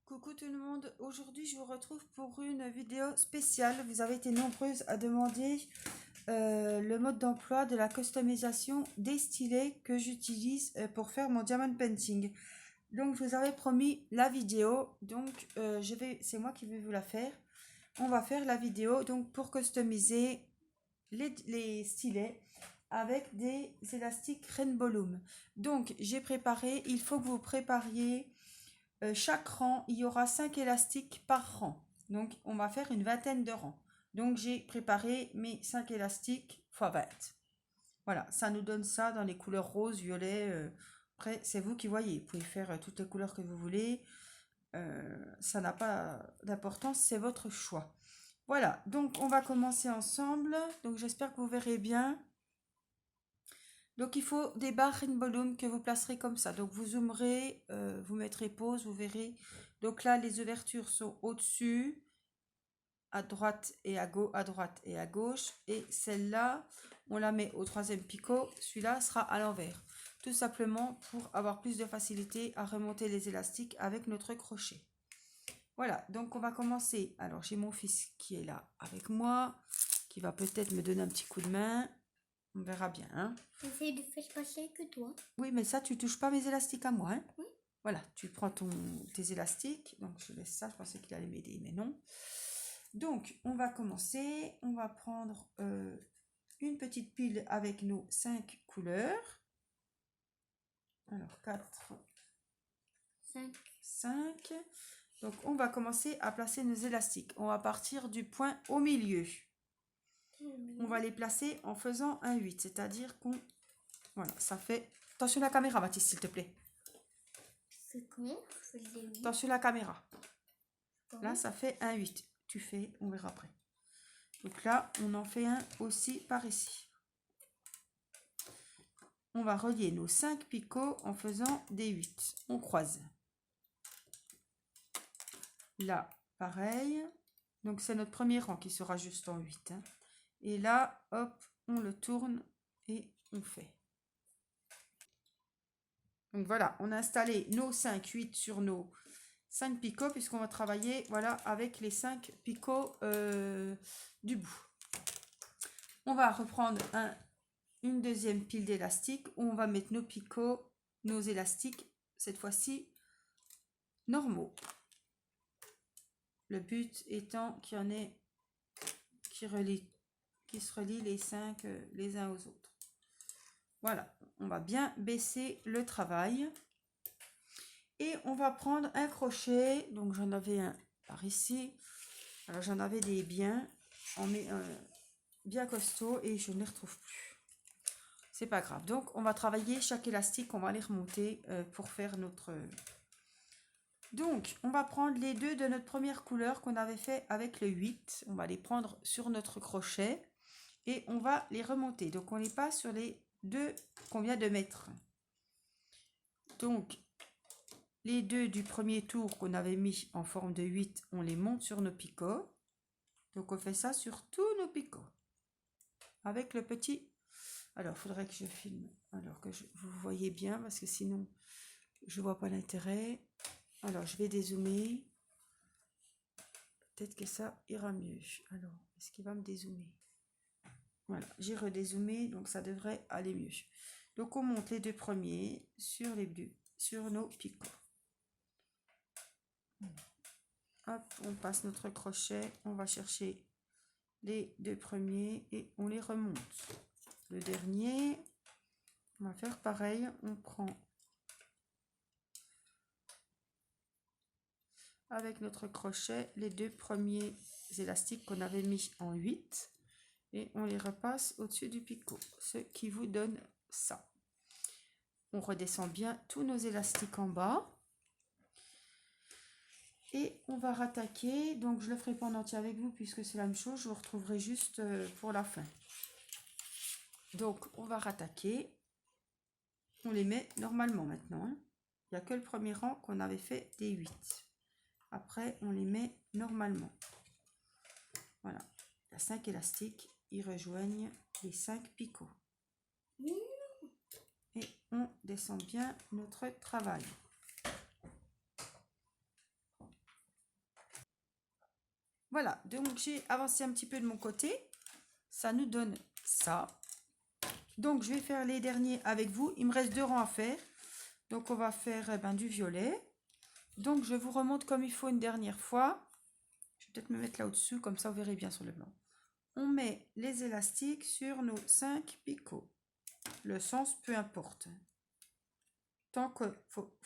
Coucou tout le monde, aujourd'hui je vous retrouve pour une vidéo spéciale. Vous avez été nombreuses à demander le mode d'emploi de la customisation des stylets que j'utilise pour faire mon diamond painting. Donc je vous avais promis la vidéo, donc c'est moi qui vais vous la faire. On va faire la vidéo donc pour customiser les stylets avec des élastiques Rainbow Loom. Donc j'ai préparé, il faut que vous prépariez chaque rang, il y aura 5 élastiques par rang. Donc, on va faire une vingtaine de rangs. Donc, j'ai préparé mes 5 élastiques x 20. Voilà, ça nous donne ça dans les couleurs rose, violet. Après, c'est vous qui voyez. Vous pouvez faire toutes les couleurs que vous voulez. Ça n'a pas d'importance, c'est votre choix. Voilà, donc on va commencer ensemble. Donc, j'espère que vous verrez bien. Donc, il faut des barres Rainbow Loom que vous placerez comme ça. Donc, vous zoomerez, vous mettrez pause, vous verrez. Donc là, les ouvertures sont au-dessus, à droite et à gauche. Et celle-là, on la met au troisième picot. Celui-là sera à l'envers. Tout simplement pour avoir plus de facilité à remonter les élastiques avec notre crochet. Voilà, donc on va commencer. Alors, j'ai mon fils qui est là avec moi, qui va peut-être me donner un petit coup de main. On verra bien. Hein. J'essaie de faire passer que toi. Oui, mais ça, tu touches pas mes élastiques à moi. Hein. Oui. Voilà, tu prends tes élastiques. Donc, je laisse ça. Je pensais qu'il allait m'aider, mais non. Donc, on va commencer. On va prendre une petite pile avec nos 5 couleurs. Alors, 4, 5. Donc, on va commencer à placer nos élastiques. On va partir du point au milieu. On va les placer en faisant un 8, c'est-à-dire qu'on... Voilà, ça fait... Attention à la caméra, Mathis, s'il te plaît. C'est comment? Attention à la caméra. Là, ça fait un 8. Tu fais, on verra après. Donc là, on en fait un aussi par ici. On va relier nos 5 picots en faisant des 8. On croise. Là, pareil. Donc, c'est notre premier rang qui sera juste en 8. Hein. Et là, hop, on le tourne et on fait. Donc, voilà, on a installé nos 5, 8 sur nos 5 picots puisqu'on va travailler, voilà, avec les 5 picots du bout. On va reprendre une deuxième pile d'élastiques où on va mettre nos picots, nos élastiques, cette fois-ci normaux. Le but étant qu'il y en ait qui se relient les 5 les uns aux autres. Voilà, on va bien baisser le travail. Et on va prendre un crochet. Donc j'en avais un par ici. Alors j'en avais des biens. On met un bien costaud et je ne les retrouve plus. C'est pas grave. Donc on va travailler chaque élastique. On va les remonter pour faire notre... Donc, on va prendre les deux de notre première couleur qu'on avait fait avec le 8. On va les prendre sur notre crochet et on va les remonter. Donc, on les passe sur les deux qu'on vient de mettre. Donc, les deux du premier tour qu'on avait mis en forme de 8, on les monte sur nos picots. Donc, on fait ça sur tous nos picots. Avec le petit... Alors, il faudrait que je filme. Alors que vous voyez bien parce que sinon, je ne vois pas l'intérêt. Alors, je vais dézoomer. Peut-être que ça ira mieux. Alors, est-ce qu'il va me dézoomer? Voilà, j'ai redézoomé, donc ça devrait aller mieux. Donc, on monte les deux premiers sur sur nos picots. Hop, on passe notre crochet. On va chercher les deux premiers et on les remonte. Le dernier, on va faire pareil. On prend... avec notre crochet les deux premiers élastiques qu'on avait mis en 8 et on les repasse au-dessus du picot, ce qui vous donne ça. On redescend bien tous nos élastiques en bas et on va rattaquer. Donc je le ferai pas en entier avec vous puisque c'est la même chose, je vous retrouverai juste pour la fin. Donc on va rattaquer, on les met normalement maintenant. Hein. Il n'y a que le premier rang qu'on avait fait des 8. Après, on les met normalement. Voilà. Il y a 5 élastiques. Ils rejoignent les 5 picots. Et on descend bien notre travail. Voilà, donc j'ai avancé un petit peu de mon côté. Ça nous donne ça. Donc, je vais faire les derniers avec vous. Il me reste 2 rangs à faire. Donc, on va faire du violet. Donc, je vous remonte comme il faut une dernière fois. Je vais peut-être me mettre là au-dessus, comme ça, vous verrez bien sur le blanc. On met les élastiques sur nos 5 picots. Le sens, peu importe. Tant que,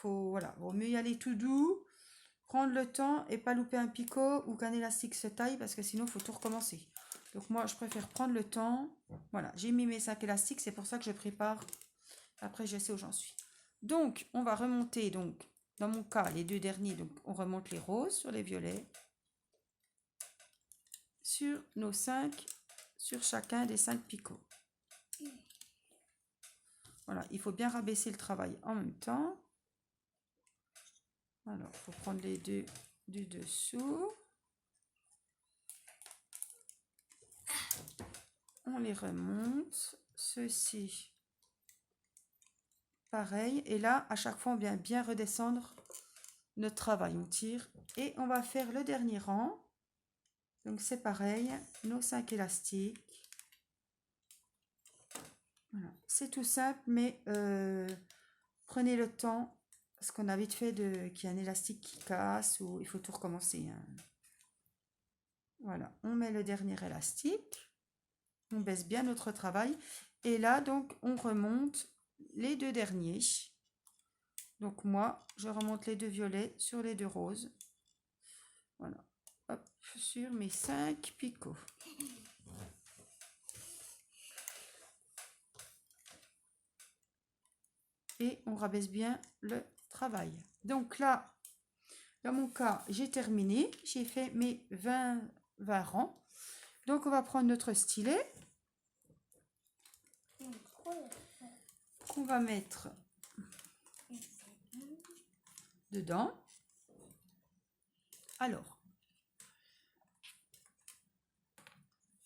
voilà, vaut mieux y aller tout doux, prendre le temps et pas louper un picot ou qu'un élastique se taille parce que sinon, il faut tout recommencer. Donc, moi, je préfère prendre le temps. Voilà, j'ai mis mes 5 élastiques, c'est pour ça que je prépare. Après, je sais où j'en suis. Donc, on va remonter, donc, dans mon cas, les 2 derniers, donc, on remonte les roses sur les violets. Sur nos 5, sur chacun des 5 picots. Voilà, il faut bien rabaisser le travail en même temps. Alors, il faut prendre les 2 du dessous. On les remonte. Ceci, pareil. Et là, à chaque fois, on vient bien redescendre notre travail. On tire et on va faire le dernier rang. Donc, c'est pareil. Nos 5 élastiques. Voilà. C'est tout simple, mais prenez le temps. Parce qu'on a vite fait qu'il y a un élastique qui casse ou il faut tout recommencer. Hein. Voilà, on met le dernier élastique. On baisse bien notre travail. Et là, donc, on remonte les 2 derniers. Donc, moi, je remonte les 2 violets sur les 2 roses. Voilà. Hop, sur mes 5 picots. Et on rabaisse bien le travail. Donc là, dans mon cas, j'ai terminé. J'ai fait mes 20 rangs. Donc, on va prendre notre stylet. Qu'on va mettre dedans. Alors,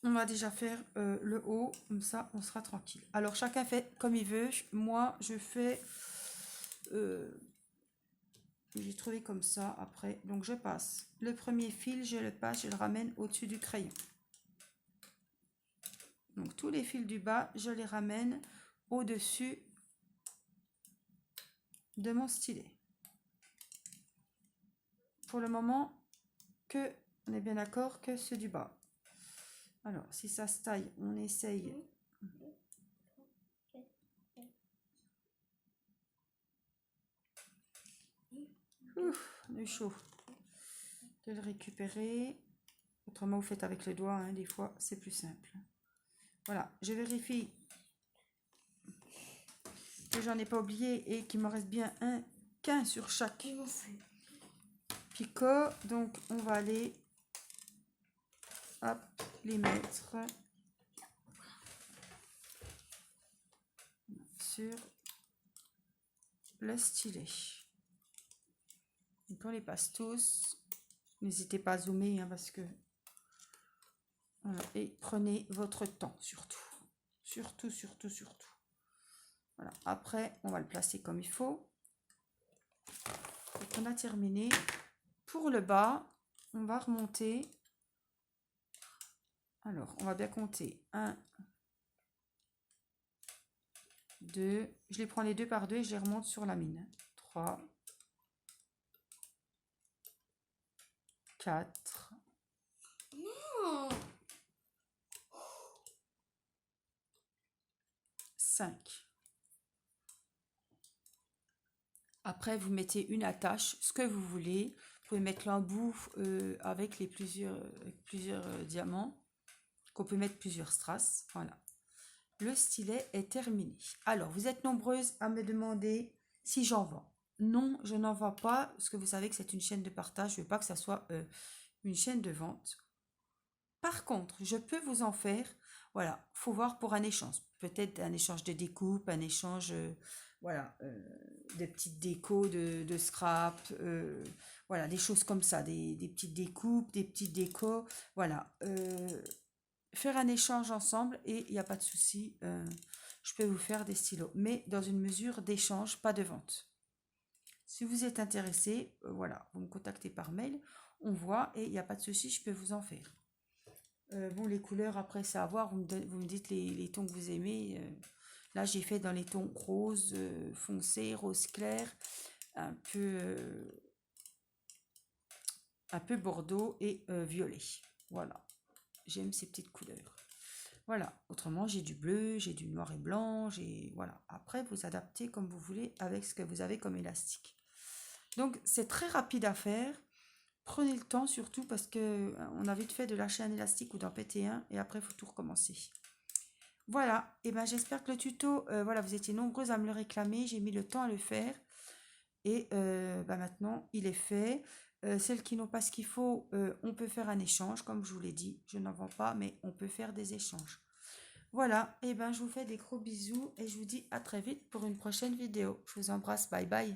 on va déjà faire le haut, comme ça on sera tranquille. Alors, chacun fait comme il veut. Moi, je fais... j'ai trouvé comme ça après. Donc, je passe le premier fil, je le passe, je le ramène au-dessus du crayon. Donc, tous les fils du bas, je les ramène au-dessus de mon stylet. Pour le moment, on est bien d'accord que ceux du bas. Alors, si ça se taille, on essaye. Ouf, on est chaud. De le récupérer. Autrement, vous faites avec le doigt, hein, des fois, c'est plus simple. Voilà, je vérifie que j'en ai pas oublié et qu'il me reste bien qu'un sur chaque picot. Donc, on va aller hop, les mettre sur le stylet. Donc, on les passe tous. N'hésitez pas à zoomer hein, parce que... Voilà. Et prenez votre temps, surtout. Surtout, surtout, surtout. Voilà. Après, on va le placer comme il faut. Donc, on a terminé. Pour le bas, on va remonter. Alors, on va bien compter. 1, 2. Je les prends les 2 par 2 et je les remonte sur la mine. 3, 4. Non. 5. Après, vous mettez une attache, ce que vous voulez. Vous pouvez mettre l'embout avec les plusieurs diamants. Qu'on peut mettre plusieurs strass. Voilà. Le stylet est terminé. Alors, vous êtes nombreuses à me demander si j'en vends. Non, je n'en vends pas, parce que vous savez que c'est une chaîne de partage. Je ne veux pas que ça soit une chaîne de vente. Par contre, je peux vous en faire. Voilà, faut voir pour un échange. Peut-être un échange de découpe, un échange, voilà, de petites décos, de scrap, voilà, des choses comme ça, des petites découpes, des petites décos, voilà. Faire un échange ensemble et il n'y a pas de souci, je peux vous faire des stylos, mais dans une mesure d'échange, pas de vente. Si vous êtes intéressé, voilà, vous me contactez par mail, on voit et il n'y a pas de souci, je peux vous en faire. Bon, les couleurs, après, c'est à voir, vous me dites les tons que vous aimez. Là, j'ai fait dans les tons rose foncé, rose clair, un peu bordeaux et violet. Voilà, j'aime ces petites couleurs. Voilà, autrement j'ai du bleu, j'ai du noir et blanc, voilà. Après vous adaptez comme vous voulez avec ce que vous avez comme élastique. Donc c'est très rapide à faire. Prenez le temps surtout parce que on a vite fait de lâcher un élastique ou d'en péter un et après il faut tout recommencer. Voilà, et ben j'espère que le tuto, voilà, vous étiez nombreux à me le réclamer, j'ai mis le temps à le faire et maintenant il est fait. Celles qui n'ont pas ce qu'il faut, on peut faire un échange, comme je vous l'ai dit. Je n'en vends pas, mais on peut faire des échanges. Voilà, et ben je vous fais des gros bisous et je vous dis à très vite pour une prochaine vidéo. Je vous embrasse, bye bye.